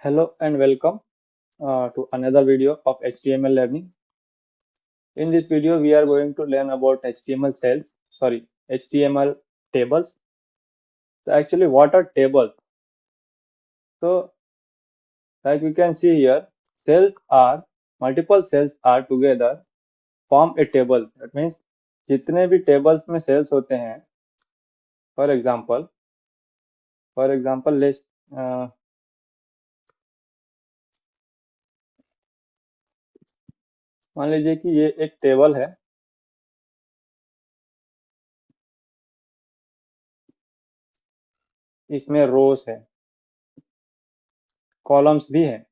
Hello and welcome to another video of HTML learning. In this video, we are going to learn about HTML cells, HTML tables. So actually, what are tables? So like we can see here, multiple cells are together form a table. That means जितने भी tables में cells होते हैं, for example, let's मान लीजिए कि ये एक टेबल है. इसमें रोज है, कॉलम्स भी हैं.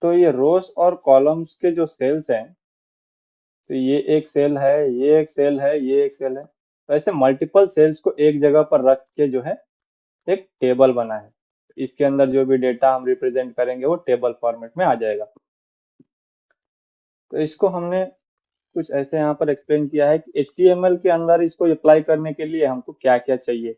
तो ये रोज और कॉलम्स के जो सेल्स हैं, तो ये एक सेल है, ये एक सेल है, ये एक सेल है. तो ऐसे मल्टीपल सेल्स को एक जगह पर रख के जो है एक टेबल बना है. इसके अंदर जो भी डेटा हम रिप्रेजेंट करेंगे वो टेबल फॉर्मेट में आ जाएगा. तो इसको हमने कुछ ऐसे यहाँ पर एक्सप्लेन किया है कि HTML के अंदर इसको अप्लाई करने के लिए हमको क्या क्या चाहिए.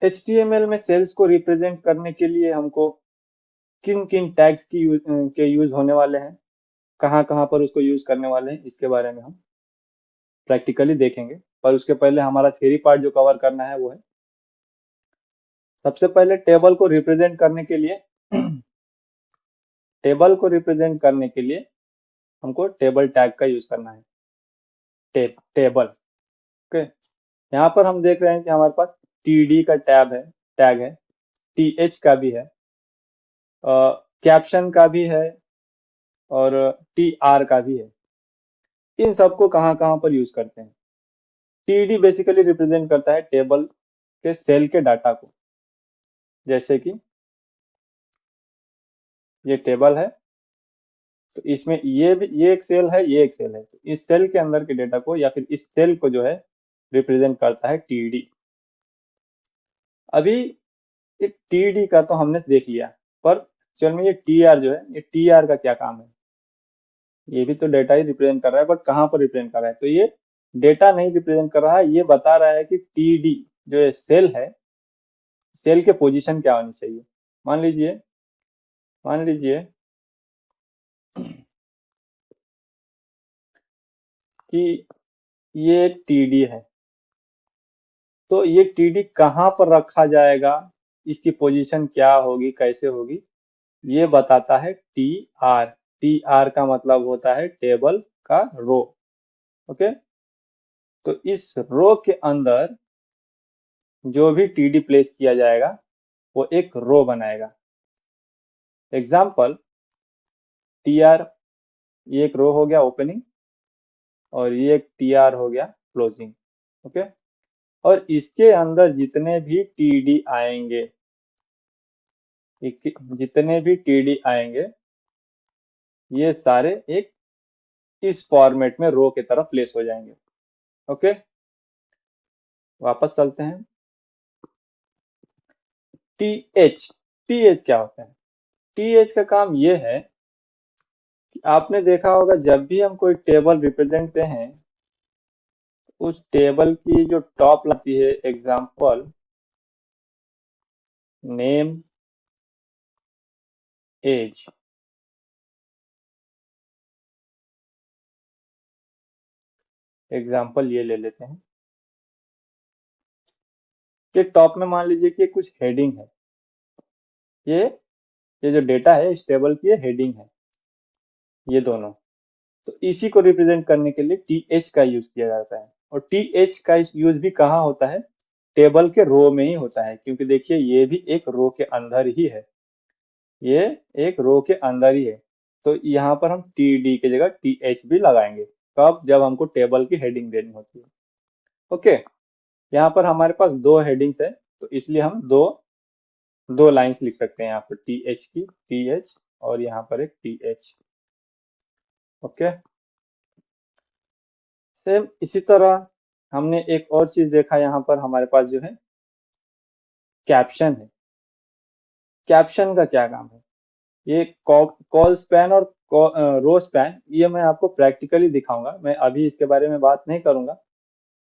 HTML में सेल्स को रिप्रेजेंट करने के लिए हमको किन किन टैग्स के यूज होने वाले हैं, कहाँ कहाँ पर उसको यूज करने वाले हैं, इसके बारे में हम प्रैक्टिकली देखेंगे. पर उसके पहले हमारा थ्योरी पार्ट जो कवर करना है वो है, सबसे पहले टेबल को रिप्रेजेंट करने के लिए हमको टेबल टैग का यूज करना है. टेबल. ओके. यहाँ पर हम देख रहे हैं कि हमारे पास TD का टैग है, TH का भी है, कैप्शन का भी है और TR का भी है. इन सबको कहाँ कहाँ पर यूज करते हैं. TD बेसिकली रिप्रेजेंट करता है टेबल के सेल के डाटा को. जैसे कि ये टेबल है, तो इसमें ये एक सेल है, ये एक सेल है. तो इस सेल के अंदर के डेटा को या फिर इस सेल को जो है रिप्रेजेंट करता है TD. अभी ये TD का तो हमने देख लिया, पर चल में ये TR जो है, ये TR का क्या काम है. ये भी तो डेटा ही रिप्रेजेंट कर रहा है, बट कहाँ पर रिप्रेजेंट कर रहा है. तो ये डेटा नहीं रिप्रेजेंट कर रहा है, ये बता रहा है कि TD जो ये सेल है, सेल के पोजीशन क्या होनी चाहिए. मान लीजिए कि ये एक TD है, तो ये TD कहाँ पर रखा जाएगा, इसकी पोजीशन क्या होगी, कैसे होगी, ये बताता है TR. TR का मतलब होता है टेबल का रो. ओके. तो इस रो के अंदर जो भी TD प्लेस किया जाएगा वो एक रो बनाएगा. एग्जाम्पल, TR ये एक रो हो गया ओपनिंग, और ये एक TR हो गया क्लोजिंग. ओके. और इसके अंदर जितने भी TD आएंगे, ये सारे एक इस फॉर्मेट में रो की तरफ प्लेस हो जाएंगे. ओके. वापस चलते हैं. TH क्या होता है. TH का काम ये है कि आपने देखा होगा जब भी हम कोई टेबल रिप्रेजेंट करते हैं, उस टेबल की जो टॉप लगती है, एग्जाम्पल नेम एज. एग्जाम्पल ये ले लेते हैं कि टॉप में मान लीजिए कि कुछ हेडिंग है. ये ये जो डेटा है इस टेबल की हेडिंग है, ये दोनों. तो इसी को रिप्रेजेंट करने के लिए TH का यूज किया जाता है. और TH का यूज भी कहाँ होता है, टेबल के रो में ही होता है. क्योंकि देखिए ये भी एक रो के अंदर ही है, ये एक रो के अंदर ही है. तो यहाँ पर हम TD की जगह TH भी लगाएंगे, कब, जब हमको टेबल की हेडिंग देनी होती है. ओके. यहाँ पर हमारे पास दो हेडिंग्स है, तो इसलिए हम दो दो लाइंस लिख सकते हैं यहाँ पर TH की, TH और यहाँ पर एक TH. ओके. सेम इसी तरह हमने एक और चीज देखा, यहाँ पर हमारे पास जो है कैप्शन है. कैप्शन का क्या काम है, ये कॉल स्पैन और रो स्पैन, ये मैं आपको प्रैक्टिकली दिखाऊंगा. मैं अभी इसके बारे में बात नहीं करूंगा,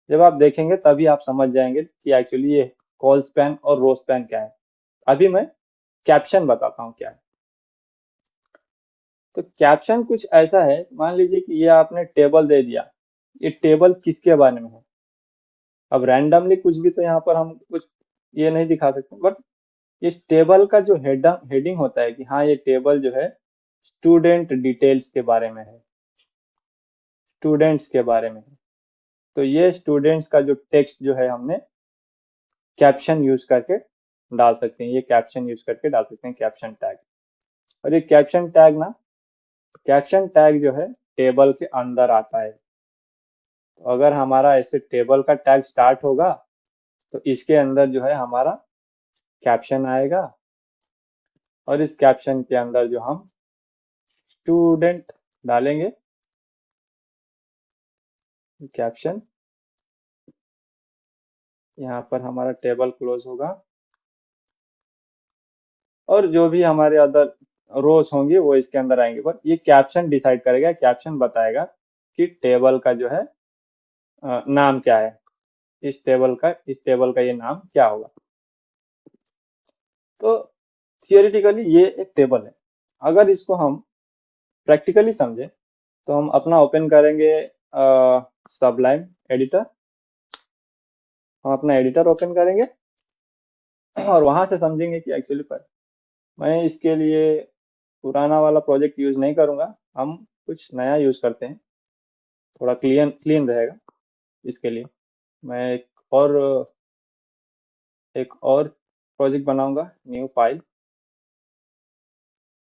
जब आप देखेंगे तभी आप समझ जाएंगे कि एक्चुअली ये कॉल स्पैन और रो स्पैन क्या है। अभी मैं कैप्शन बताता हूँ क्या है। तो कैप्शन कुछ ऐसा है, मान लीजिए कि ये आपने टेबल दे दिया, ये टेबल किसके बारे में है। अब रैंडमली कुछ भी तो यहाँ पर हम कुछ ये नहीं दिखा सकते, बट इस टेबल का जो हेडिंग होता है कि हाँ ये टेबल जो है स्टूडेंट डिटेल्स के बारे में है, स्टूडेंट्स के बारे में है। तो ये स्टूडेंट्स का जो टेक्स्ट जो है हमने कैप्शन यूज करके डाल सकते हैं, ये कैप्शन यूज करके डाल सकते हैं कैप्शन टैग। और ये कैप्शन टैग ना, कैप्शन टैग जो है टेबल के अंदर आता है। तो अगर हमारा ऐसे टेबल का टैग स्टार्ट होगा तो इसके अंदर जो है हमारा कैप्शन आएगा, और इस कैप्शन के अंदर जो हम स्टूडेंट डालेंगे कैप्शन, यहाँ पर हमारा टेबल क्लोज होगा, और जो भी हमारे अदर रोज होंगी वो इसके अंदर आएंगे। पर ये कैप्शन डिसाइड करेगा, कैप्शन बताएगा कि टेबल का जो है नाम क्या है, इस टेबल का ये नाम क्या होगा। तो थियोरिटिकली ये एक टेबल है। अगर इसको हम प्रैक्टिकली समझे तो हम अपना ओपन करेंगे सबलाइन एडिटर, हम अपना एडिटर ओपन करेंगे और वहां से समझेंगे कि एक्चुअली पर मैं इसके लिए पुराना वाला प्रोजेक्ट यूज नहीं करूंगा, हम कुछ नया यूज करते हैं, थोड़ा क्लीन क्लीन रहेगा। इसके लिए मैं एक और प्रोजेक्ट बनाऊंगा, न्यू फाइल।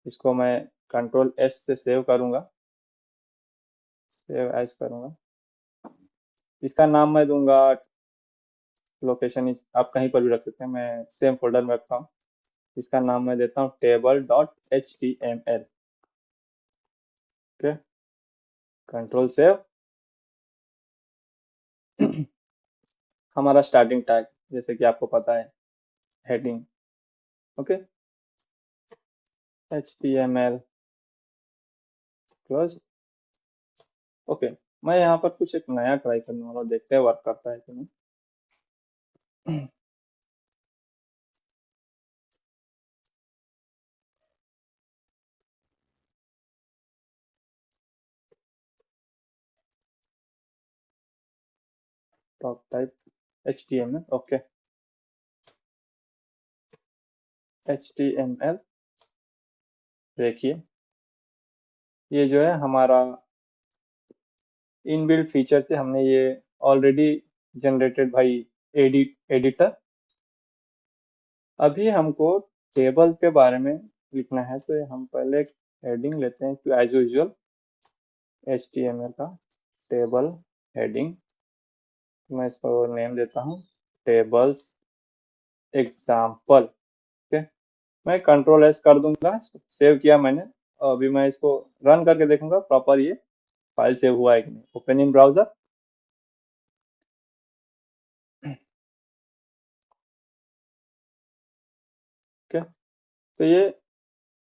इसको मैं कंट्रोल एस से सेव करूंगा, सेव एज करूंगा। इसका नाम मैं दूंगा, लोकेशन आप कहीं पर भी रख सकते हैं, मैं सेम फोल्डर में रखता हूँ। इसका नाम मैं देता हूँ table.html। Okay, control save. हमारा स्टार्टिंग टैग जैसे कि आपको पता है heading. Okay, HTML close. Okay, मैं यहाँ पर कुछ एक नया ट्राई करने वाला हूँ, देखते हैं वर्क करता है कि नहीं। Top type HTML। Okay, HTML। देखिए ये जो है हमारा इनबिल्ट फीचर से हमने ये ऑलरेडी जनरेटेड भाई एडिटर। अभी हमको टेबल के बारे में लिखना है, तो हम पहले एक हेडिंग लेते हैं कि एज यूजुअल HTML का टेबल हेडिंग। मैं इसको नेम देता हूँ टेबल्स एग्जाम्पल। ओके, मैं कंट्रोल एस कर दूंगा, सेव किया मैंने। अभी मैं इसको रन करके देखूंगा प्रॉपर ये फाइल सेव हुआ है कि नहीं। Open in browser. ओके, तो ये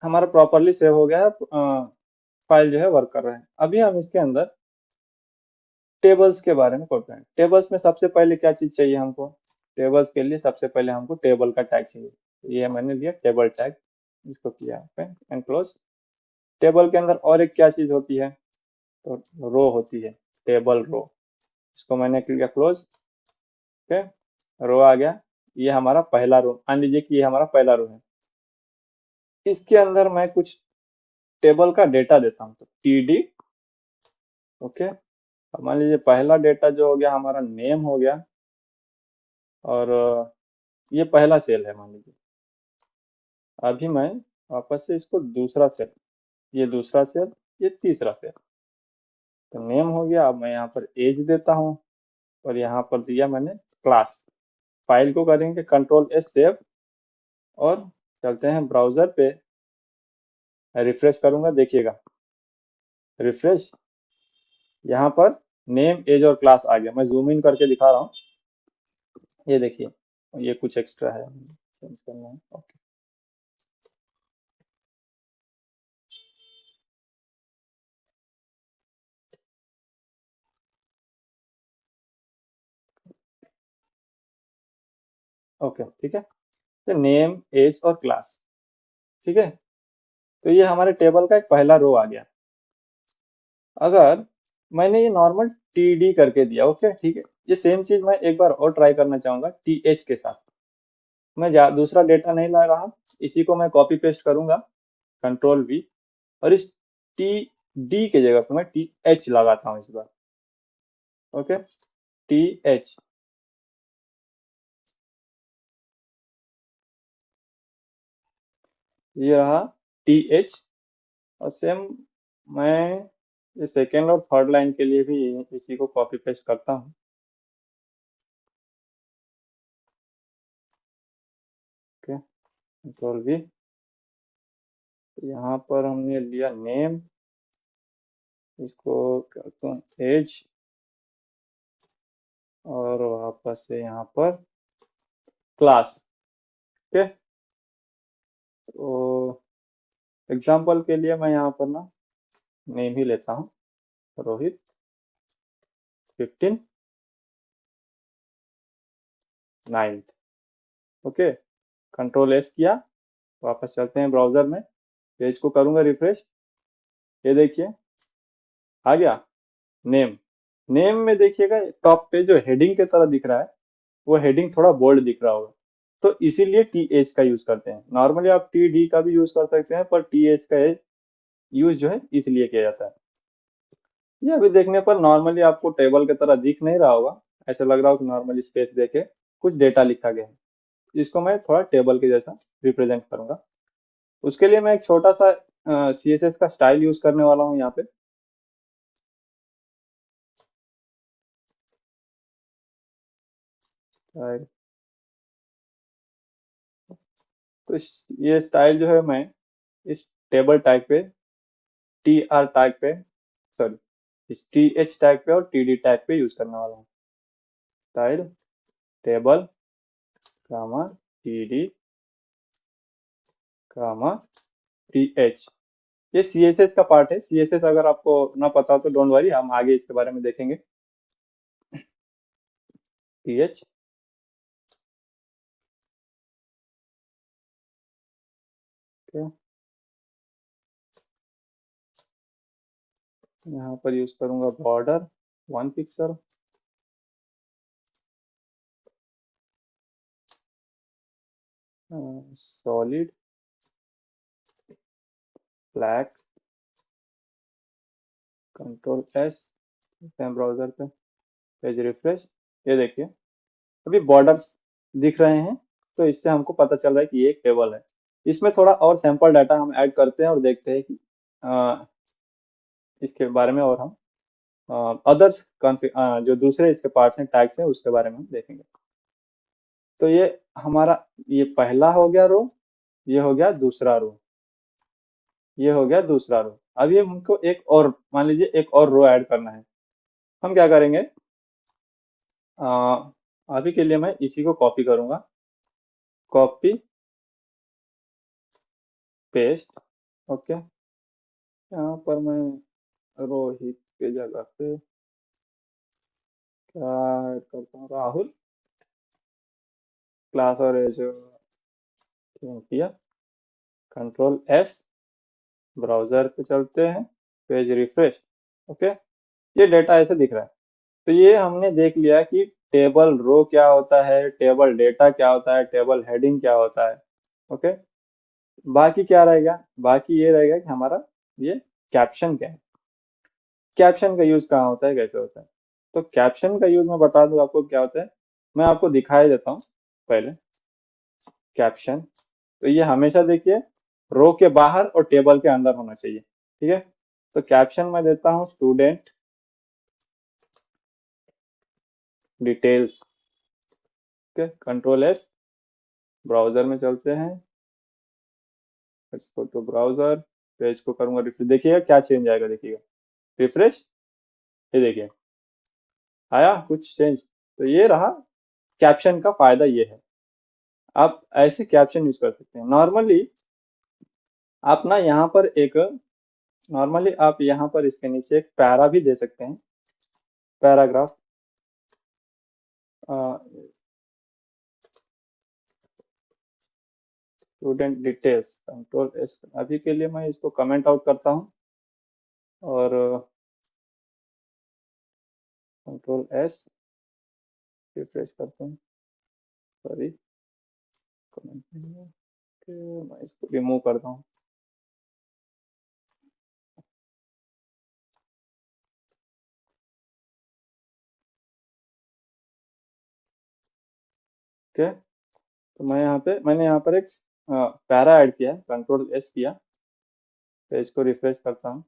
हमारा प्रॉपरली सेव हो गया है, फाइल जो है वर्क कर रहा है। अभी हम इसके अंदर टेबल्स के बारे में करते हैं। टेबल्स में सबसे पहले क्या चीज चाहिए हमको, टेबल्स के लिए सबसे पहले हमको टेबल का टैग चाहिए। ये मैंने लिया टेबल टैग, इसको किया ओपन एंड क्लोज। टेबल के अंदर और एक क्या चीज होती है, तो रो होती है, टेबल रो। इसको मैंने किया क्लोज। ओके, रो आ गया। ये हमारा पहला रो, मान लीजिए कि ये हमारा पहला रो है। इसके अंदर मैं कुछ टेबल का डेटा देता हूँ, तो TD। ओके, अब मान लीजिए पहला डेटा जो हो गया हमारा नेम हो गया, और ये पहला सेल है मान लीजिए। अभी मैं वापस से इसको दूसरा सेल, ये दूसरा सेल, ये तीसरा सेल। तो नेम हो गया। अब मैं यहाँ पर एज देता हूँ, और यहाँ पर दिया मैंने क्लास। फाइल को करेंगे कंट्रोल एस सेव, और चलते हैं ब्राउजर पे, रिफ्रेश करूंगा, देखिएगा रिफ्रेश। यहाँ पर नेम एज और क्लास आ गया। मैं जूम इन करके दिखा रहा हूँ, ये देखिए ये कुछ एक्स्ट्रा है, चेंज करना है। ओके, ओके, ठीक है। तो नेम, एज और क्लास, ठीक है। तो ये हमारे टेबल का एक पहला रो आ गया। अगर मैंने ये नॉर्मल टी डी करके दिया, ओके ठीक है, ये सेम चीज मैं एक बार और ट्राई करना चाहूंगा टी एच के साथ। मैं दूसरा डेटा नहीं ला रहा, इसी को मैं कॉपी पेस्ट करूंगा, कंट्रोल वी, और इस टी डी के जगह पे मैं टी एच लगाता हूँ इस बार। ओके, टी एच, ये रहा टी एच। और सेम मैं ये सेकेंड और थर्ड लाइन के लिए भी इसी को कॉपी पेस्ट करता हूँ। ओके, कंट्रोल वी, यहाँ पर हमने लिया नेम, इसको करता हूँ एज, और वापस से यहाँ पर क्लास। ओके, तो एग्जाम्पल के लिए मैं यहाँ पर ना नेम ही लेता हूँ, Rohit 15 9th। Okay, control S किया, वापस चलते हैं ब्राउजर में, पेज को करूंगा रिफ्रेश, ये देखिए आ गया नेम। नेम में देखिएगा टॉप पे जो हेडिंग की तरह दिख रहा है, वो हेडिंग थोड़ा बोल्ड दिख रहा होगा, तो इसीलिए टी एच का यूज करते हैं। नॉर्मली आप टी डी का भी यूज कर सकते हैं, पर टी एच का यूज जो है इसलिए किया जाता है। ये अभी देखने पर नॉर्मली आपको टेबल की तरह दिख नहीं रहा होगा, ऐसा लग रहा हो कि नॉर्मली स्पेस देके कुछ डेटा लिखा गया है। इसको मैं थोड़ा टेबल के जैसा रिप्रेजेंट करूंगा। उसके लिए मैं एक छोटा सा CSS का स्टाइल यूज करने वाला हूँ यहाँ पे। स्टाइल, तो ये स्टाइल जो है मैं इस टेबल टाइप पे, टी आर टाइप पे, सॉरी, इस टी एच टाइप पे और टी डी टाइप पे यूज करने वाला हूँ। स्टाइल टेबल कामा टी डी कामा टी एच, ये CSS का पार्ट है। CSS अगर आपको ना पता हो तो डोंट वरी, हम आगे इसके बारे में देखेंगे। टी एच, यहाँ पर यूज करूंगा border 1 pixel, solid black, control S, browser पे, पेज रिफ्रेश, ये देखिए अभी बॉर्डर्स दिख रहे हैं। तो इससे हमको पता चल रहा है कि ये एक टेबल है। इसमें थोड़ा और सैंपल डाटा हम ऐड करते हैं और देखते हैं कि इसके बारे में, और हम अदर्स जो दूसरे इसके पार्ट्स हैं, टैग्स हैं, उसके बारे में हम देखेंगे। तो ये हमारा, ये पहला हो गया रो, ये हो गया दूसरा रो, ये हो गया दूसरा रो। अब ये हमको एक और, मान लीजिए एक और रो ऐड करना है। हम क्या करेंगे, अभी के लिए मैं इसी को कॉपी करूंगा, कॉपी पेस्ट। ओके, यहाँ पर मैं रोहित के जगह पे क्या ऐड करता हूँ, राहुल, क्लास और एज किया, कंट्रोल एस, ब्राउजर पे चलते हैं, पेज रिफ्रेश। ओके, ये डेटा ऐसे दिख रहा है। तो ये हमने देख लिया कि टेबल रो क्या होता है, टेबल डेटा क्या होता है, टेबल हेडिंग क्या होता है। ओके, बाकी क्या रहेगा, बाकी ये रहेगा कि हमारा ये कैप्शन क्या है, कैप्शन का यूज कहाँ होता है, कैसे होता है। तो कैप्शन का यूज मैं बता दूं आपको क्या होता है, मैं आपको दिखाई देता हूँ पहले। कैप्शन, तो ये हमेशा देखिए रो के बाहर और टेबल के अंदर होना चाहिए, ठीक है। तो कैप्शन मैं देता हूँ student details. Okay, control S, browser में चलते हैं, इसको तो ब्राउजर, पेज को करूंगा रिफ्रेश, देखिएगा क्या चेंज आएगा, देखिएगा रिफ्रेश, ये देखिए आया कुछ चेंज। तो ये रहा, कैप्शन का फायदा ये है, आप ऐसे कैप्शन यूज कर सकते हैं। नॉर्मली आप ना यहाँ पर एक, नॉर्मली आप यहाँ पर इसके नीचे एक पैरा भी दे सकते हैं, paragraph, student details control S, अभी के लिए मैं इसको कमेंट आउट करता हूँ और कंट्रोल एस रिफ्रेश करते हैं। सॉरी, कमेंट नहीं है, तो मैं इसको रिमूव करता हूँ। ओके, तो मैंने यहाँ पर एक पैरा ऐड किया, कंट्रोल एस किया, तो इसको रिफ्रेश करता हूँ।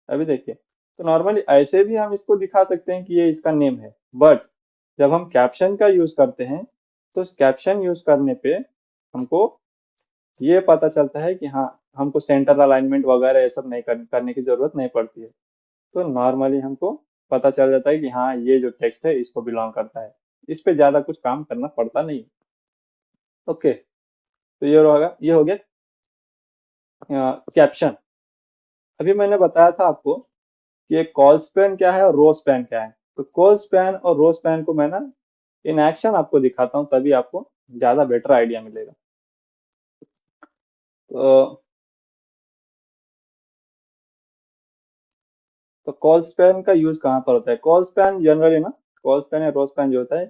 अभी देखिए, तो नॉर्मली ऐसे भी हम इसको दिखा सकते हैं कि ये इसका नेम है, बट जब हम कैप्शन का यूज करते हैं तो कैप्शन यूज करने पे हमको ये पता चलता है कि हाँ, हमको सेंटर अलाइनमेंट वगैरह ये सब नहीं करने की जरूरत नहीं पड़ती है। तो नॉर्मली हमको पता चल जाता है कि हाँ, ये जो टेक्स्ट है इसको बिलोंग करता है। इस पे ज्यादा कुछ काम करना पड़ता नहीं। ओके, तो ये हो गया कैप्शन। अभी मैंने बताया था आपको कि एक कॉल स्पैन क्या है और रो स्पैन क्या है। तो कॉल स्पैन और रो स्पैन को मैं ना इन एक्शन आपको दिखाता हूँ, तभी आपको ज्यादा बेटर आइडिया मिलेगा। तो कॉल स्पैन का यूज कहाँ पर होता है? कॉल स्पैन जनरली ना, कॉल स्पैन या रो स्पैन जो होता है,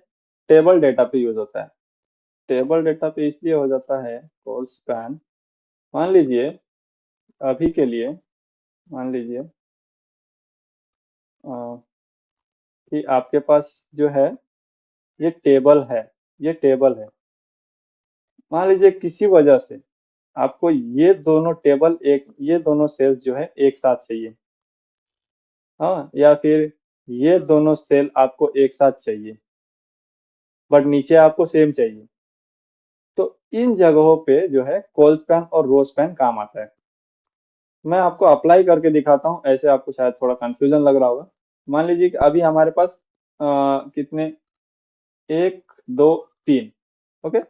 टेबल डेटा पे यूज होता है। टेबल डेटा पे इसलिए हो जाता है कॉल स्पैन, मान लीजिए अभी के लिए, मान लीजिए अ, कि आपके पास जो है ये टेबल है, ये टेबल है। मान लीजिए किसी वजह से आपको ये दोनों टेबल, एक ये दोनों सेल्स जो है एक साथ चाहिए, हाँ, या फिर ये दोनों सेल आपको एक साथ चाहिए बट नीचे आपको सेम चाहिए। तो इन जगहों पे जो है कॉल स्पैन और रो स्पैन काम आता है। मैं आपको अप्लाई करके दिखाता हूँ, ऐसे आपको शायद थोड़ा कंफ्यूजन लग रहा होगा। मान लीजिए कि अभी हमारे पास कितने, एक, दो, तीन, ओके,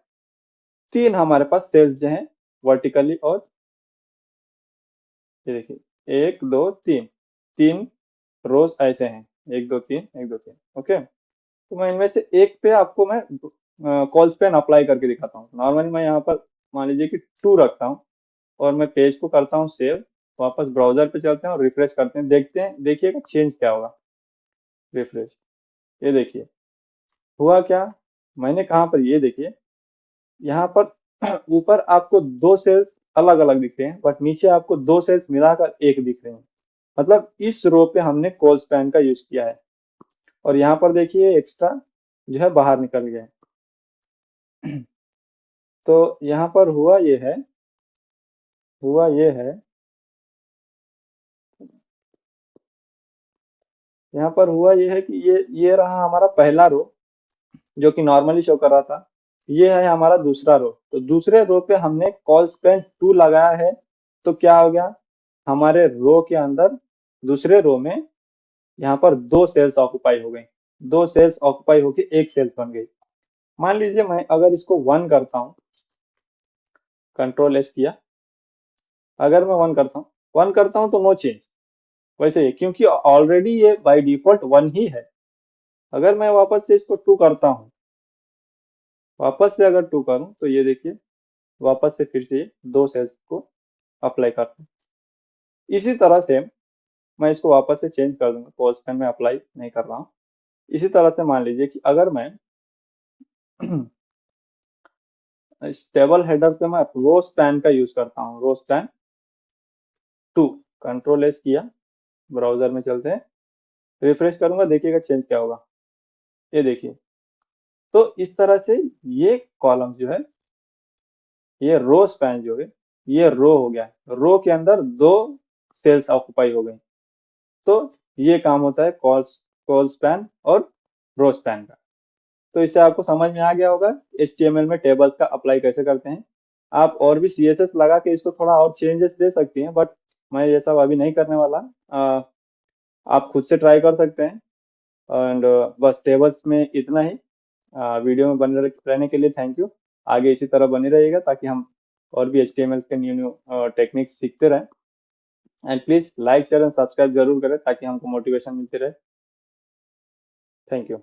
तीन हमारे पास सेल्स जो हैं वर्टिकली, और ये देखिए एक, दो, तीन, तीन रोज ऐसे हैं, एक, दो, तीन, एक, दो, तीन, ओके। तो मैं इनमें से एक पे आपको मैं कॉल स्पैन अप्लाई करके दिखाता हूँ। नॉर्मली मैं यहाँ पर मान लीजिए कि 2 रखता हूँ और मैं पेज को करता हूँ सेव, वापस ब्राउजर पे चलते हैं और रिफ्रेश करते हैं, देखते हैं, देखिएगा चेंज क्या होगा। रिफ्रेश, ये देखिए हुआ क्या। मैंने कहाँ पर, ये देखिए यहाँ पर ऊपर आपको दो सेल्स अलग अलग दिख रहे हैं बट नीचे आपको दो सेल्स मिलाकर एक दिख रहे हैं। मतलब इस रो पे हमने कॉल स्पैन का यूज किया है, और यहाँ पर देखिए एक्स्ट्रा जो है बाहर निकल गया है। तो यहाँ पर हुआ ये है, यहाँ पर हुआ ये है कि ये रहा हमारा पहला रो जो कि नॉर्मली शो कर रहा था। ये है हमारा दूसरा रो, तो दूसरे रो पे हमने कॉल स्पैन 2 लगाया है। तो क्या हो गया, हमारे रो के अंदर दूसरे रो में यहाँ पर दो सेल्स ऑक्युपाई हो गई, दो सेल्स ऑक्युपाई होके एक सेल्स बन गई। मान लीजिए मैं अगर इसको 1 करता हूँ, कंट्रोल एस किया, अगर मैं 1 करता हूँ तो नो चेंज, वैसे ही, क्योंकि ऑलरेडी ये बाय डिफॉल्ट 1 ही है। अगर मैं वापस से इसको 2 करता हूँ, वापस से अगर 2 करूँ तो ये देखिए वापस से फिर से दो सेल्स को अप्लाई करता हूँ। इसी तरह से मैं इसको वापस से चेंज कर दूंगा, कॉल स्पैन में अप्लाई नहीं कर रहा हूँ। इसी तरह से मान लीजिए कि अगर मैं स्टेबल हेडर पे मैं रो स्पैन का यूज करता हूँ, रो स्पैन 2, कंट्रोल एस किया, ब्राउजर में चलते हैं, रिफ्रेश करूंगा, देखिएगा चेंज क्या होगा। ये देखिए, तो इस तरह से ये कॉलम जो है, ये रो स्पैन जो है, ये रो हो गया, रो के अंदर दो सेल्स ऑक्युपाई हो गई। तो ये काम होता है कॉल कॉल स्पैन और रो स्पैन का। तो इससे आपको समझ में आ गया होगा HTML में टेबल्स का अप्लाई कैसे करते हैं। आप और भी CSS लगा के इसको थोड़ा और चेंजेस दे सकती हैं, बट मैं ये सब अभी नहीं करने वाला। आप खुद से ट्राई कर सकते हैं। एंड बस टेबल्स में इतना ही। वीडियो में बने रहने के लिए थैंक यू। आगे इसी तरह बनी रहिएगा ताकि हम और भी HTML के न्यू न्यू टेक्निक्स सीखते रहें। And please like share and subscribe जरूर करें ताकि हमको मोटिवेशन मिलती रहे। Thank you.